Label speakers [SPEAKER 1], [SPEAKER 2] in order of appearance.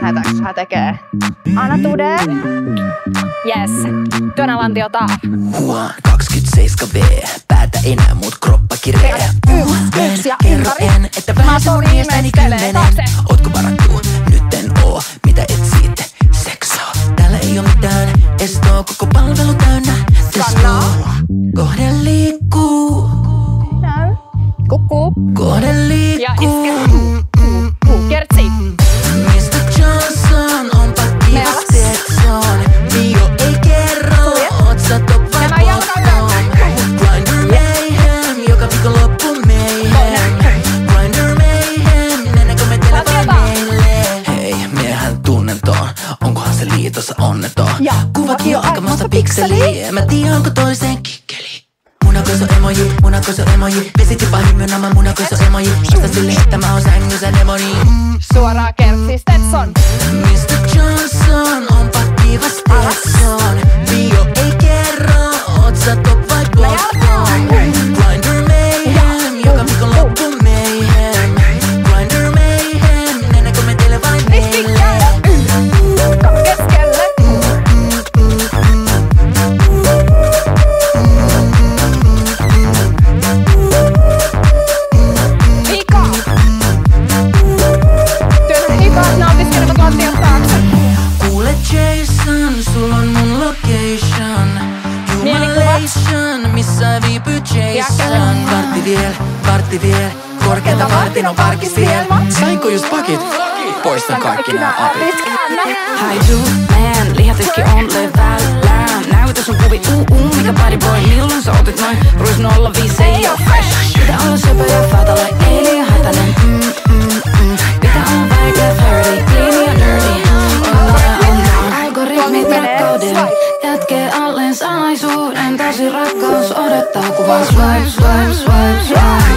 [SPEAKER 1] Hätäks hän tekee? Anna tuden. Yes. Työnnä lantiota.
[SPEAKER 2] Huon 27V. Päätä enää mut kroppa kiree.
[SPEAKER 1] Yksi ja
[SPEAKER 2] kerro
[SPEAKER 1] ympäri.
[SPEAKER 2] en, että vähän sun miestäni 10. Ootko varattu? Nyt en oo. Mitä etsit? Seksaa. Täällä ei oo mitään estoa. Koko palvelu täynnä testoa. Kohde liikkuu.
[SPEAKER 1] Kukkuu.
[SPEAKER 2] Kohde liikkuu.
[SPEAKER 1] Ja iske. Kertsi.
[SPEAKER 2] Mr. Johnson onpa kivas Stetson. Mio ei kerro. Oot sä top vai bottom? Grindr mayhem. Joka viikonloppu mayhem. Grindr mayhem. Mennäänkö me teillä vai meille? Hei, miehän tunnen ton. Onkohan se liitossa onneton? Kuvakin jo aikamasta pikseliä. Mä tiedän onko toiseen kikkeli. Munakoiso emoji. Vesit jopa hymynaman munakoiso emoji. Vasta sille, että mä oon sängyssä demoni.
[SPEAKER 1] Suoraa Kertsi Stetson.
[SPEAKER 2] Mr. Johnson onpa kiva Stetson. Mio ei kerro. Oot sä top vai bottom? Grindr mayhem. Joka viikonloppu mayhem. Grindr mayhem. Mennäänkö me teille vai meille?
[SPEAKER 1] Keskelle.
[SPEAKER 2] Kuule Jason, sul on mun location. Jumalation, missä viipyy Jason? Vartti viel, korkeata vartin on parkis viel. Sainko just pakit? Poistan kaikki nää apit.
[SPEAKER 3] Haiju, man, lihatykki on levällään. Näytä sun kuvi, mikä body boy. Milloin sä otit noin? Ruis 05 ei oo fresh. Pitää olla söpö ja fatale, ei liian hatanen. Pitää olla vaikea flirty, clean ja dirty. Algoritmit rakkauden jätkee alleen salaisuuden. Tosi rakkaus odottaa kuvaa swipe, swipe, swipe, swipe.